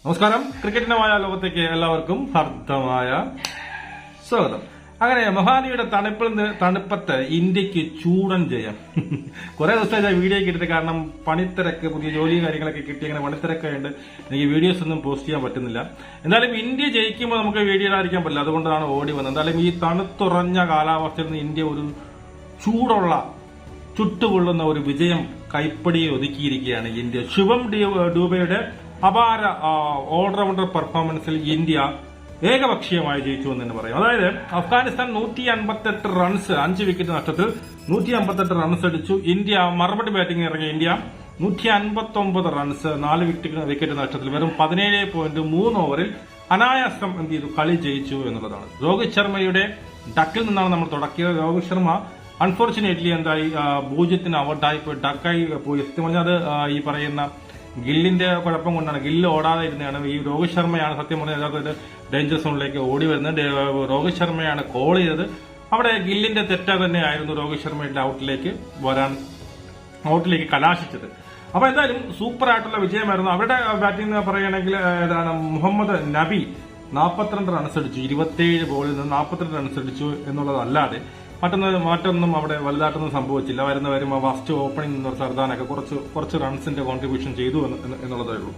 നമസ്കാരം. ക്രിക്കറ്റിന്റെ ലോകത്തേക്ക് എല്ലാവർക്കും ഹാർദമായ സ്വാഗതം. അങ്ങനെ മൊഹാലിയുടെ തണുപ്പത്ത് ഇന്ത്യക്ക് ചൂടൻ ജയം. കുറെ ദിവസമായി ഞാൻ വീഡിയോ കിട്ടിയിട്ട്, കാരണം പണിത്തിരക്ക്, പുതിയ ജോലി കാര്യങ്ങളൊക്കെ കിട്ടി, അങ്ങനെ പണിത്തിരക്കായിട്ട് എനിക്ക് വീഡിയോസ് ഒന്നും പോസ്റ്റ് ചെയ്യാൻ പറ്റുന്നില്ല. എന്തായാലും ഇന്ത്യ ജയിക്കുമ്പോൾ നമുക്ക് വീഡിയോ ഇടാതിരിക്കാൻ പറ്റില്ല, അതുകൊണ്ടാണ് ഓടി വന്നത്. എന്തായാലും ഈ തണുത്തുറഞ്ഞ കാലാവസ്ഥയിൽ നിന്ന് ഇന്ത്യ ഒരു ചൂടുള്ള ചുട്ടുകൊള്ളുന്ന ഒരു വിജയം കൈപ്പടിയിൽ ഒതുക്കിയിരിക്കുകയാണ് ഇന്ത്യ. ശുഭം ഡൂബയുടെ അപാര ഓൾറൗണ്ടർ പെർഫോമൻസിൽ ഇന്ത്യ ഏകപക്ഷീയമായി ജയിച്ചു എന്ന് തന്നെ പറയാം. അതായത് അഫ്ഗാനിസ്ഥാൻ 158 റൺസ് 5 വിക്കറ്റ് നഷ്ടത്തിൽ 158 റൺസ് അടിച്ചു. ഇന്ത്യ മറുപടി ബാറ്റിംഗ് ഇറങ്ങിയ ഇന്ത്യ 159 റൺസ് 4 വിക്കറ്റ് നഷ്ടത്തിൽ വെറും 17.3 ഓവറിൽ അനായാസം എന്ത് ചെയ്തു കളി ജയിച്ചു എന്നുള്ളതാണ്. രോഹിത് ശർമ്മയുടെ ഡക്കിൽ നിന്നാണ് നമ്മൾ തുടക്കിയത്. രോഹിത് ശർമ്മ അൺഫോർച്ചുനേറ്റ്ലി എന്തായി 0 ഔട്ടായി പോയി, ഡക്കായി പോയി. സത്യം പറഞ്ഞാൽ അത് ഈ പറയുന്ന ഗില്ലിന്റെ കുഴപ്പം കൊണ്ടാണ്. ഗില്ല് ഓടാതെ ഇരുന്നതാണ്. ഈ രോഹിത് ശർമ്മയാണ് സത്യം പറഞ്ഞാൽ യഥാർത്ഥത്തിൽ ഡേഞ്ചർ സോണിലേക്ക് ഓടി വരുന്നത്. രോഹിത് ശർമ്മയാണ് കോൾ ചെയ്തത്. അവിടെ ഗില്ലിന്റെ തെറ്റ തന്നെയായിരുന്നു രോഹിത് ശർമ്മയുടെ ഔട്ടിലേക്ക് കലാശിച്ചത്. അപ്പൊ എന്തായാലും സൂപ്പർ ആയിട്ടുള്ള വിജയമായിരുന്നു. അവരുടെ ബാറ്റിംഗ് പറയുകയാണെങ്കിൽ ഏതാണ്, മുഹമ്മദ് നബി 42 റൺസ് അടിച്ചു. 27 ബോളിൽ നിന്ന് 42 റൺസ് അടിച്ചു എന്നുള്ളതല്ലാതെ മറ്റൊന്നും അവിടെ വലുതായിട്ടൊന്നും സംഭവിച്ചില്ല. വരുന്നവരും ഫസ്റ്റ് ഓപ്പണിംഗ് നിന്ന സർദാനൊക്കെ കുറച്ച് റൺസിന്റെ കോൺട്രിബ്യൂഷൻ ചെയ്തു എന്നുള്ളതേ ഉള്ളൂ.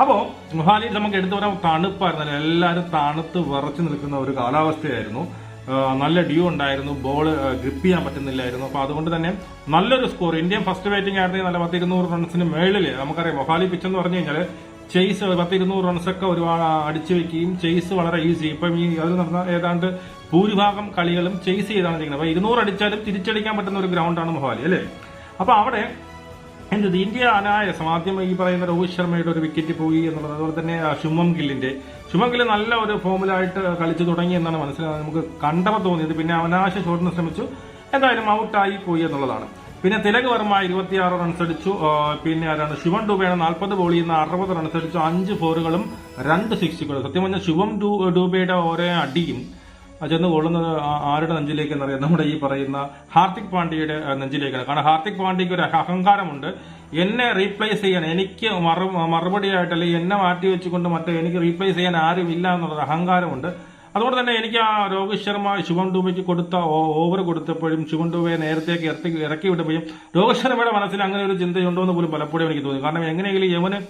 അപ്പോ മൊഹാലിയിൽ നമുക്ക് എടുത്തു പറയാൻ തണുപ്പായിരുന്നു. എല്ലാവരും തണുത്ത് വിറച്ചു നിൽക്കുന്ന ഒരു കാലാവസ്ഥയായിരുന്നു. നല്ല ഡ്യൂ ഉണ്ടായിരുന്നു. ബോള് ഗ്രിപ്പ് ചെയ്യാൻ പറ്റുന്നില്ലായിരുന്നു. അപ്പൊ അതുകൊണ്ട് തന്നെ നല്ലൊരു സ്കോർ. ഇന്ത്യൻ ഫസ്റ്റ് ബാറ്റിംഗ് ആയിരുന്നെങ്കിൽ നല്ല 200 റൺസിന് മേളില്. നമുക്കറിയാം മൊഹാലി പിച്ച് എന്ന് പറഞ്ഞു കഴിഞ്ഞാൽ ചേസ് 200 റൺസൊക്കെ ഒരുപാട് അടിച്ചു വെക്കുകയും ചേസ് വളരെ ഈസി. ഇപ്പം ഈ അത് നടന്ന ഏതാണ്ട് ഭൂരിഭാഗം കളികളും ചേസ് ചെയ്താണ് ചെയ്യുന്നത്. അപ്പൊ 200 അടിച്ചാലും തിരിച്ചടിക്കാൻ പറ്റുന്ന ഒരു ഗ്രൗണ്ടാണ് മൊഹാലി, അല്ലേ? അപ്പൊ അവിടെ എന്ത് ഇന്ത്യ അനായാസം ആദ്യം ഈ പറയുന്ന രോഹിത് ശർമ്മയുടെ ഒരു വിക്കറ്റ് പോയി എന്നുള്ളത്, അതുപോലെ തന്നെ ശുഭം ഗില്ല് നല്ല ഒരു ഫോമിലായിട്ട് കളിച്ചു തുടങ്ങി എന്നാണ് നമുക്ക് കണ്ടപ്പോൾ തോന്നിയത്. പിന്നെ അനാശ ഷോട്ടിന് ശ്രമിച്ചു, എന്തായാലും ഔട്ടായി പോയി എന്നുള്ളതാണ്. പിന്നെ തിലക് വർമ്മ 26 റൺസ് അടിച്ചു. പിന്നെ ആരാണ് ശുഭം ഡൂബയാണ് 40 ബോളിൽ നിന്ന് 60 റൺസ് അടിച്ചു. 5 ഫോറുകളും 2 സിക്സുകളും. സത്യം പറഞ്ഞാൽ ശുഭം ഡൂബയുടെ ഓരോ അടിയും ചെന്ന് കൊള്ളുന്നത് ആരുടെ നെഞ്ചിലേക്ക് എന്നറിയാം, നമ്മുടെ ഈ പറയുന്ന ഹാർദിക് പാണ്ഡ്യയുടെ നെഞ്ചിലേക്കാണ്. കാരണം ഹാർദിക് പാണ്ഡ്യയ്ക്ക് ഒരു അഹങ്കാരമുണ്ട്. എന്നെ റീപ്ലേസ് ചെയ്യാൻ, എനിക്ക് മറുപടിയായിട്ട് അല്ലെങ്കിൽ എന്നെ മാറ്റി വെച്ചുകൊണ്ട് എനിക്ക് റീപ്ലേസ് ചെയ്യാൻ ആരും ഇല്ല എന്നുള്ളത് അഹങ്കാരമുണ്ട്. അതുകൊണ്ട് തന്നെ എനിക്ക് ആ രോഹിത് ശർമ്മ ശുഭം ഡൂബയ്ക്ക് കൊടുത്ത ഓവർ കൊടുത്തപ്പോഴും ശുഭം ഡൂബയെ നേരത്തേക്ക് ഇറക്കി വിട്ടപ്പോഴും രോഹിത് ശർമ്മയുടെ മനസ്സിൽ അങ്ങനെ ഒരു ചിന്തയുണ്ടോ എന്ന് പോലും പലപ്പോഴും എനിക്ക് തോന്നി. കാരണം എങ്ങനെയെങ്കിലും യവന്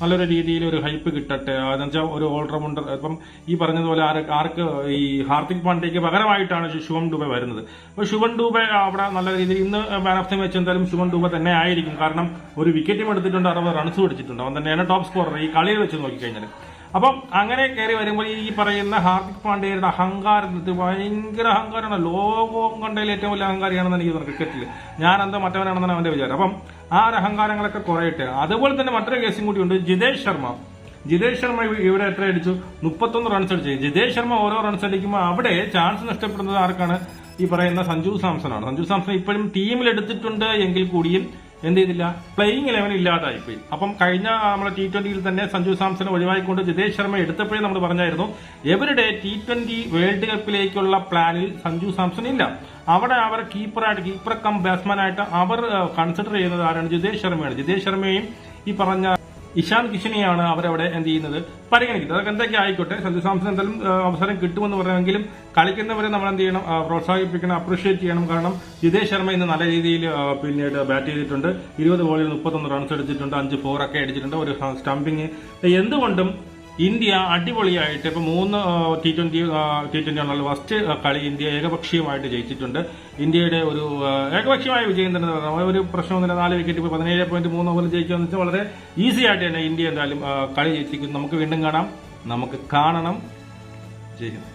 നല്ലൊരു രീതിയിൽ ഒരു ഹൈപ്പ് കിട്ടട്ടെ, എന്നുവെച്ചാൽ ഒരു ഓൾറൗണ്ടർ. ഇപ്പം ഈ പറഞ്ഞതുപോലെ ആർക്ക് ഈ ഹാർദിക് പാണ്ഡ്യയ്ക്ക് പകരമായിട്ടാണ് ശുഭം ഡൂബെ വരുന്നത്. അപ്പൊ ശുഭം ഡൂബെ അവിടെ നല്ല രീതിയിൽ ഇന്ന് മാൻ ഓഫ് ദി മാച്ച് എന്തായാലും ശുഭം ഡൂബെ തന്നെ ആയിരിക്കും. കാരണം ഒരു വിക്കറ്റും എടുത്തിട്ടുണ്ട്, 60 റൺസും അടിച്ചിട്ടുണ്ട്. അവൻ തന്നെയാണ് ടോപ്പ് സ്കോറർ ഈ കളിയിൽ വെച്ച് നോക്കിക്കഴിഞ്ഞാൽ. അപ്പം അങ്ങനെ കയറി വരുമ്പോൾ ഈ പറയുന്ന ഹാർദിക് പാണ്ഡ്യയുടെ അഹങ്കാരത്തിൽ ഭയങ്കര അഹങ്കാരമാണ്. ലോകം കണ്ടതിൽ ഏറ്റവും വലിയ അഹങ്കാരിയാണെന്ന് എനിക്ക് തോന്നുന്നു ക്രിക്കറ്റിൽ. ഞാൻ എന്താ മറ്റവനാണെന്നാണ് അവന്റെ വിചാരം. അപ്പം ആ ഒരു അഹങ്കാരങ്ങളൊക്കെ കുറയട്ടെ. അതുപോലെ തന്നെ മറ്റൊരു കേസും കൂടിയുണ്ട്. ജിതേഷ് ശർമ്മ ഇവിടെ എത്ര അടിച്ചു? 31 റൺസ് അടിച്ചു. ജിതേഷ് ശർമ്മ ഓരോ റൺസ് അടിക്കുമ്പോൾ അവിടെ ചാൻസ് നഷ്ടപ്പെടുന്നത് ആർക്കാണ്? ഈ പറയുന്ന സഞ്ജു സാംസണാണ്. സഞ്ജു സാംസൺ ഇപ്പോഴും ടീമിൽ എടുത്തിട്ടുണ്ട് എങ്കിൽ കൂടിയും എന്ത് ചെയ്തില്ല, പ്ലേയിങ് 11 ഇല്ലാതായിപ്പോയി. അപ്പം കഴിഞ്ഞ നമ്മളെ T20 തന്നെ സഞ്ജു സാംസൺ ഒഴിവായിക്കൊണ്ട് ജിതേഷ് ശർമ്മ എടുത്തപ്പോഴേ നമ്മൾ പറഞ്ഞായിരുന്നു എവരുടെ T20 വേൾഡ് കപ്പിലേക്കുള്ള പ്ലാനിൽ സഞ്ജു സാംസൺ ഇല്ല. അവിടെ അവർ കീപ്പർ കം ബാറ്റ്സ്മാനായിട്ട് അവർ കൺസിഡർ ചെയ്യുന്നത് ആരാണ്? ജിതേഷ് ശർമ്മയാണ്. ജിതേഷ് ശർമ്മയും ഈ പറഞ്ഞ ഇഷാൻ കിഷനെയാണ് അവരവിടെ എന്ത് ചെയ്യുന്നത്, പരിഗണിക്കുന്നത്. അതൊക്കെ എന്തൊക്കെ ആയിക്കോട്ടെ, സഞ്ജു സാംസൺ എന്തായാലും അവസരം കിട്ടുമെന്ന് പറയുമെങ്കിലും കളിക്കുന്നവരെ നമ്മൾ എന്ത് ചെയ്യണം, പ്രോത്സാഹിപ്പിക്കണം, അപ്രീഷിയേറ്റ് ചെയ്യണം. കാരണം ജിതേഷ് ശർമ്മ ഇന്ന് നല്ല രീതിയിൽ പിന്നീട് ബാറ്റ് ചെയ്തിട്ടുണ്ട്. 20 ബോളിൽ 31 റൺസ് അടിച്ചിട്ടുണ്ട്, 5 ഫോറൊക്കെ അടിച്ചിട്ടുണ്ട്, ഒരു സ്റ്റംപിങ്. എന്തുകൊണ്ടും ഇന്ത്യ അടിപൊളിയായിട്ട് ഇപ്പൊ 3 T20 ആണല്ലോ ഫസ്റ്റ് കളി ഇന്ത്യ ഏകപക്ഷീയമായിട്ട് ജയിച്ചിട്ടുണ്ട്. ഇന്ത്യയുടെ ഒരു ഏകപക്ഷീയമായ വിജയം തന്നെ പറയാം. ഒരു പ്രശ്നമൊന്നുമില്ല. 4 വിക്കറ്റ് 17.3 ഓവർ ജയിക്കുക എന്ന് വെച്ചാൽ വളരെ ഈസി ആയിട്ട് തന്നെ ഇന്ത്യ എന്തായാലും കളി ജയിച്ചിരിക്കുന്നു. നമുക്ക് വീണ്ടും കാണാം, നമുക്ക് കാണണം. ജയിക്കുന്നു.